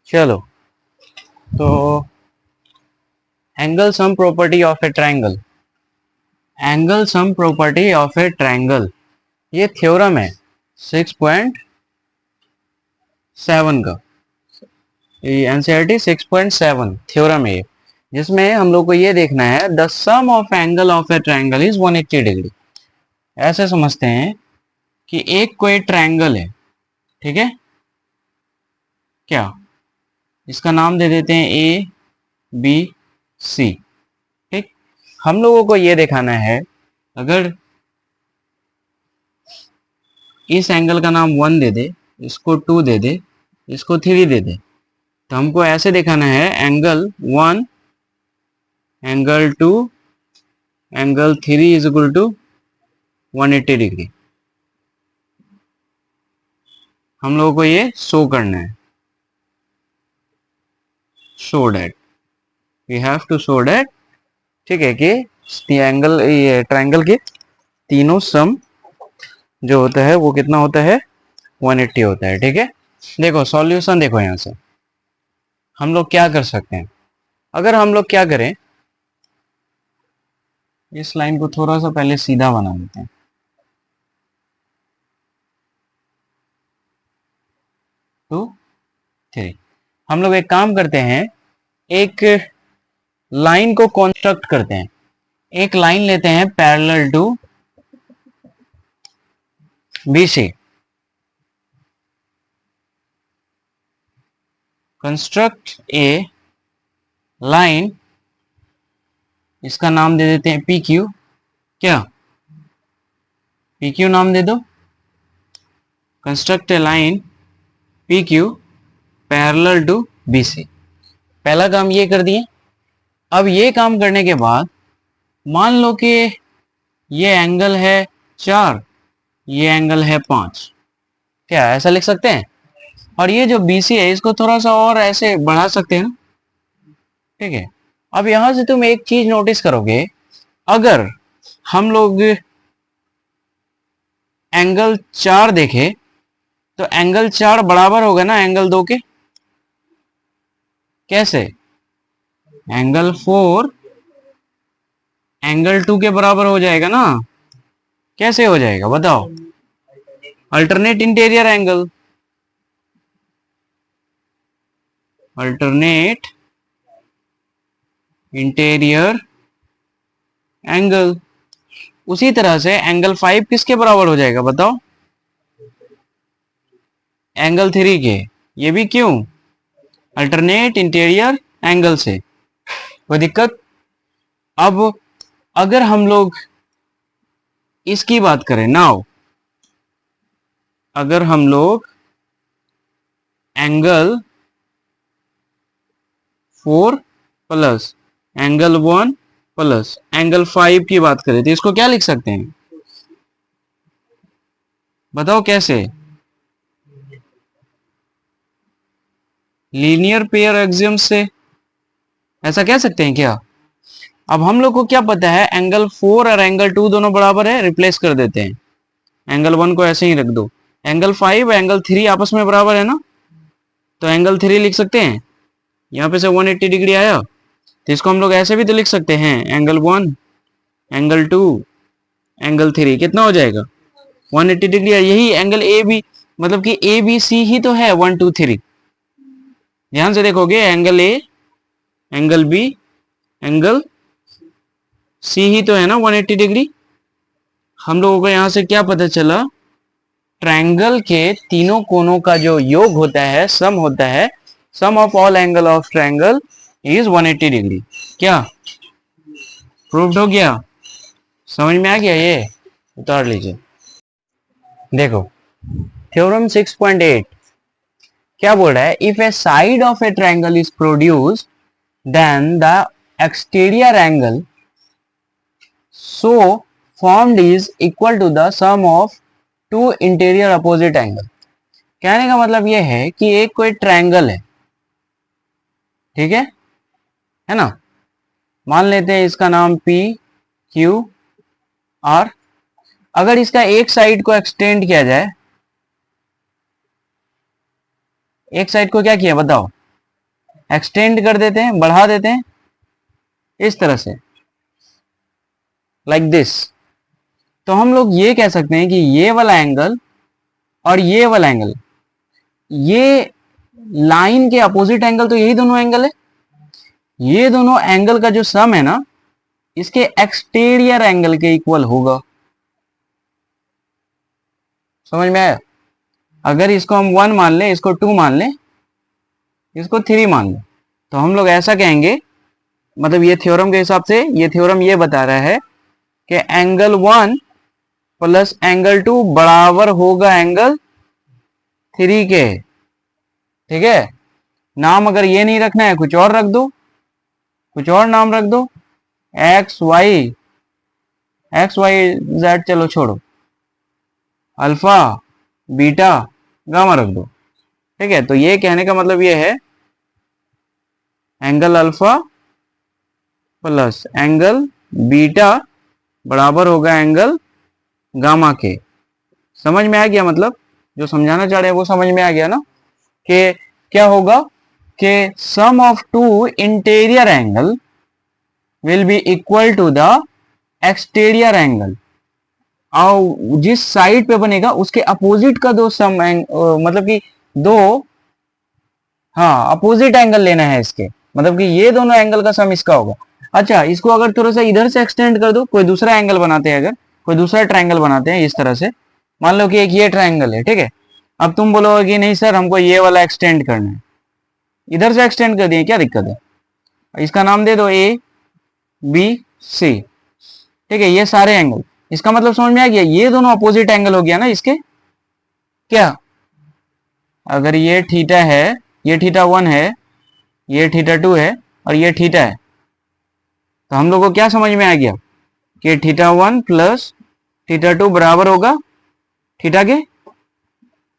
चलो, तो angle sum property of a triangle. Angle sum property of a triangle, ये theorem है 6.7 का। ये एनसीईआरटी 6.7 थ्योरम है, जिसमें हम लोग को ये देखना है the sum of angle of a triangle is 180 degree. ऐसे समझते हैं कि एक कोई ट्रायंगल है, ठीक है क्या, इसका नाम दे देते हैं ए बी सी। ठीक, हम लोगों को ये दिखाना है अगर इस एंगल का नाम 1 दे दे, इसको 2 दे दे, इसको 3 दे दे, तो हमको ऐसे दिखाना है angle 1, angle 2, angle 3 is equal to 180 degree. हम लोगों को ये शो करना है, show that, we have to show that, ठीक है, कि एंगल, ये ट्रायंगल के तीनों सम जो होता है वो कितना होता है, 180 होता है। ठीक है, देखो सॉल्यूशन, देखो यहां से हम लोग क्या कर सकते हैं। अगर हम लोग क्या करें, इस लाइन को थोड़ा सा पहले सीधा बना देते हैं, 2 3। हम लोग एक काम करते हैं, एक लाइन को कंस्ट्रक्ट करते हैं, एक लाइन लेते हैं parallel to BC, construct a line, इसका नाम दे देते हैं PQ। क्या, PQ नाम दे दो, construct a line PQ parallel to BC। पहला काम ये कर दिए। अब ये काम करने के बाद मान लो कि ये एंगल है 4, ये एंगल है 5, क्या ऐसा लिख सकते हैं? और ये जो BC है इसको थोड़ा सा और ऐसे बढ़ा सकते हैं ना, ठीक है। अब यहां से तुम एक चीज नोटिस करोगे, अगर हम लोग एंगल 4 देखे तो एंगल 4 बराबर होगा ना एंगल 2 के, कैसे? एंगल 4 एंगल 2 के बराबर हो जाएगा ना, कैसे हो जाएगा बताओ? Alternate interior angle, alternate interior angle. उसी तरह से एंगल 5 किसके बराबर हो जाएगा बताओ? एंगल 3 के। ये भी क्यों? अल्टरनेट इंटीरियर एंगल से। कोई दिक्कत? अब अगर हम लोग इसकी बात करें नाउ, अगर हम लोग angle 4 plus angle 1 plus angle 5 की बात करें तो इसको क्या लिख सकते हैं बताओ कैसे? लीनियर पेयर एक्सियम से, ऐसा कह सकते हैं क्या? अब हम लोग को क्या पता है, एंगल 4 और एंगल 2 दोनों बराबर है, रिप्लेस कर देते हैं। एंगल 1 को ऐसे ही रख दो। एंगल 5 एंगल 3 आपस में बराबर है ना, तो एंगल 3 लिख सकते हैं। यहाँ पे से 180 डिग्री आया, तो इसको हम लोग ऐसे भी तो लिख सकते हैं, एंगल 1 एंगल 2 एंगल 3 कितना हो जाएगा, 180 डिग्री है। यही एंगल ए बी, मतलब कि ए बी सी ही तो है 1 2 3। ध्यान से देखोगे, angle A angle B angle C ही तो है ना 180 डिग्री। हम लोगों को यहां से क्या पता चला, ट्रायंगल के तीनों कोनों का जो योग होता है, सम होता है, sum of all angle of triangle is 180 degree. क्या प्रूव्ड हो गया? समझ में आ गया? ये उतार लीजिए। देखो थ्योरम 6.8 क्या बोल रहा है, if a side of a triangle is produced then the exterior angle so formed is equal to the sum of two interior opposite angle। कहने का मतलब यह है कि एक कोई ट्रायंगल है, ठीक है ना, मान लेते हैं इसका नाम P Q R। अगर इसका एक साइड को एक्सटेंड किया जाए, एक साइड को क्या किया बताओ, एक्सटेंड कर देते हैं, बढ़ा देते हैं इस तरह से, लाइक दिस। तो हम लोग ये कह सकते हैं कि ये वाला एंगल और ये वाला एंगल, ये लाइन के अपोजिट एंगल, तो यही दोनों एंगल है। ये दोनों एंगल का जो सम है ना, इसके एक्सटीरियर एंगल के इक्वल होगा। समझ में आया? अगर इसको हम 1 मान लें, इसको 2 मान लें, इसको 3 मान लें, तो हम लोग ऐसा कहेंगे, मतलब ये थ्योरम के हिसाब से, ये थ्योरम ये बता रहा है कि एंगल 1 प्लस एंगल 2 बराबर होगा एंगल 3 के। ठीक है, नाम अगर ये नहीं रखना है, कुछ और रख दो, कुछ और नाम रख दो, एक्स वाई जेड, चलो छोड़ो, अल्फा बीटा गामा रख दो। ठीक है, तो ये कहने का मतलब ये है angle alpha plus angle beta बराबर होगा एंगल गामा के। समझ में आ गया? मतलब जो समझाना चाह रहे हैं वो समझ में आ गया ना, कि क्या होगा कि sum of two interior angle will be equal to the exterior angle, और जिस साइड पे बनेगा उसके अपोजिट का दो सम मतलब कि दो, हाँ अपोजिट एंगल लेना है इसके, मतलब कि ये दोनों एंगल का सम इसका होगा। अच्छा, इसको अगर थोड़ा सा इधर से एक्सटेंड कर दो, कोई दूसरा एंगल बनाते हैं, अगर कोई दूसरा ट्रायंगल बनाते हैं इस तरह से, मान लो कि एक ये ट्रायंगल है, ठीक है। अब तुम बोलोगे कि नहीं सर हमको ये वाला एक्सटेंड करना है, इधर से एक्सटेंड कर दिए, क्या दिक्कत है? इसका नाम दे दो ए बी सी। ठीक है, ये सारे एंगल, इसका मतलब समझ में आ गया, ये दोनों अपोजिट एंगल हो गया ना इसके। क्या, अगर ये थीटा है, ये थीटा 1 है, ये थीटा 2 है और ये थीटा है, तो हम लोग को क्या समझ में आ गया कि थीटा 1 प्लस थीटा 2 बराबर होगा थीटा के।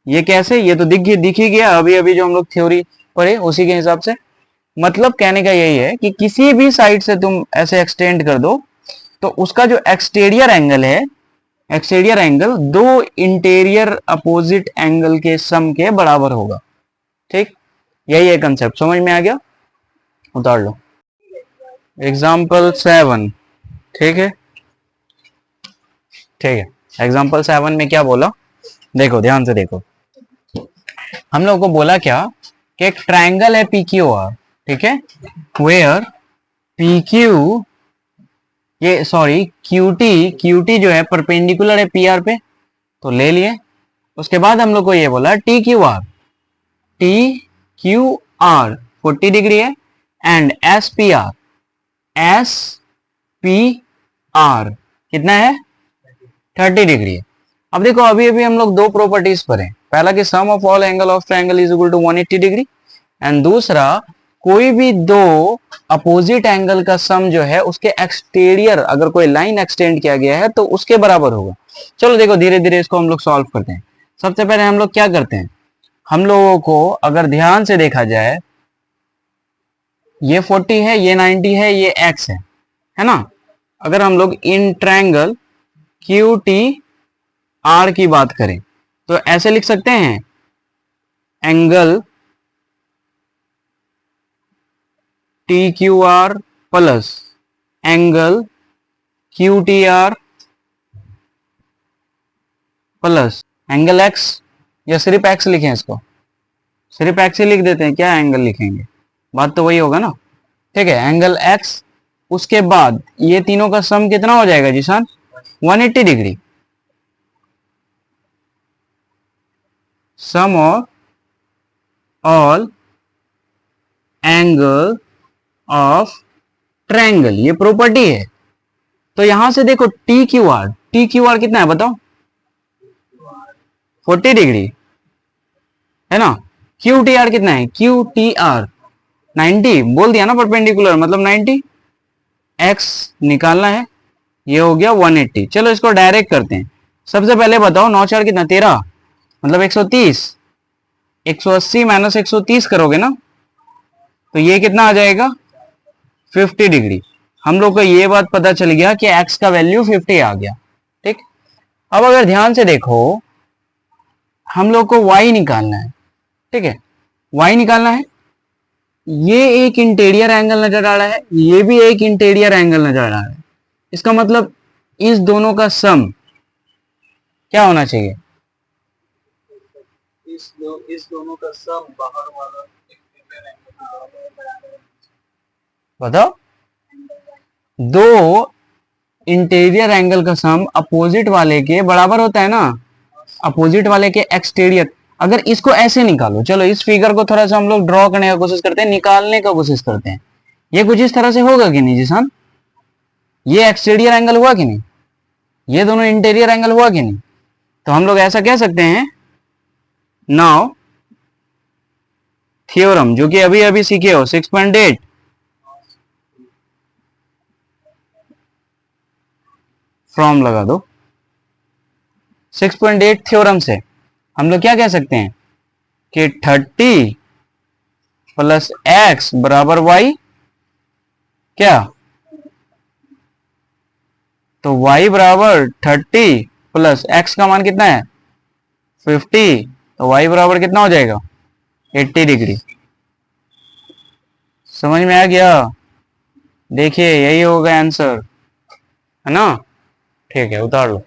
ये कैसे, ये तो दिख ही गया अभी अभी जो हम लोग थ्योरी पढ़े उसी के हिसाब से। मतलब कहने का यही है कि किसी भी साइड से तुम ऐसे एक्सटेंड कर दो, तो उसका जो एक्सटीरियर एंगल है, एक्सटीरियर एंगल दो इंटीरियर अपोजिट एंगल के सम के बराबर होगा। ठीक, यही है कंसेप्ट, समझ में आ गया? उतार लो एग्जाम्पल 7। ठीक है, ठीक है, एग्जाम्पल 7 में क्या बोला, देखो ध्यान से देखो। हम लोग को बोला क्या कि एक ट्रायंगल है पी क्यू आर, ठीक है, वेयर पी क्यू, ये सॉरी क्यूटी जो है परपेंडिकुलर है पी आर पे, तो ले लिए। उसके बाद हम लोग को ये बोला टी क्यू आर 40 डिग्री है, एंड एस पी आर कितना है, 30 डिग्री है। अब देखो अभी अभी हम लोग दो प्रॉपर्टीज पर हैं, पहला कि sum of all angle of triangle is equal to 180 degree, and दूसरा कोई भी दो अपोजिट एंगल का सम जो है उसके एक्सटीरियर, अगर कोई लाइन एक्सटेंड किया गया है तो उसके बराबर होगा। चलो देखो धीरे धीरे इसको हम लोग सॉल्व करते हैं। सबसे पहले हम लोग क्या करते हैं, हम लोगों को अगर ध्यान से देखा जाए, ये 40 है, ये 90 है, ये x है ना। अगर हम लोग in triangle Q T R की बात करें तो ऐसे लिख सकते हैं, angle T Q R plus angle Q T R plus angle x, या सिर्फ एक्स लिखें, इसको सिर्फ एक्स ही लिख देते हैं, क्या एंगल लिखेंगे, बात तो वही होगा ना। ठीक है, एंगल एक्स, उसके बाद ये तीनों का सम कितना हो जाएगा Zeeshan, 180 degree. Sum of all angle of triangle, ये प्रॉपर्टी है। तो यहां से देखो टी क्यू आर कितना है बताओ, 40 डिग्री है ना। क्यू टी आर कितना है, क्यू टी आर 90, बोल दिया ना परपेंडिकुलर मतलब 90, एक्स निकालना है, ये हो गया 180। चलो इसको डायरेक्ट करते हैं। सबसे पहले बताओ 9 4 कितना, 13, मतलब 130, 180 माइनस 130 करोगे ना, तो ये कितना आ जाएगा, 50 डिग्री। हम लोग को ये बात पता चल गया कि x का वैल्यू 50 आ गया। ठीक, अब अगर ध्यान से देखो, हम लोग को y निकालना है। ठीक है, y निकालना है। ये एक इंटीरियर एंगल नजर आ रहा है, ये भी एक इंटीरियर एंगल नजर आ रहा है। इसका मतलब इस दोनों का सम क्या होना चाहिए? इस दोनों का सम बाहर वाला इंटीरियर एंगल। बताओ। दो इंटीरियर एंगल का सम अपोजिट वाले के बराबर होता है ना, अपोजिट वाले के एक्सटीरियर। अगर इसको ऐसे निकालो, चलो इस फिगर को थोड़ा सा हम लोग ड्रॉ करने का कोशिश करते हैं, निकालने का कोशिश करते हैं। ये कुछ इस तरह से होगा कि नहीं जिसान? ये एक्सटीरियर एंगल हुआ कि नहीं? ये दोनों इंटीरियर एंगल हुआ कि नहीं? तो हम लोग ऐसा कह सकते हैं, नाउ थ्योरम जो कि अभी अभी सीखे हो 6.8, फ्रॉम लगा दो। 6.8 थ्योरम से हम लोग क्या कह सकते हैं कि 30 प्लस एक्स बराबर वाई, क्या? तो y बराबर 30 प्लस एक्स का मान कितना है 50, तो y बराबर कितना हो जाएगा 80 डिग्री। समझ में आ गया? देखिए यही होगा आंसर, है ना? ठीक है, उतार लो।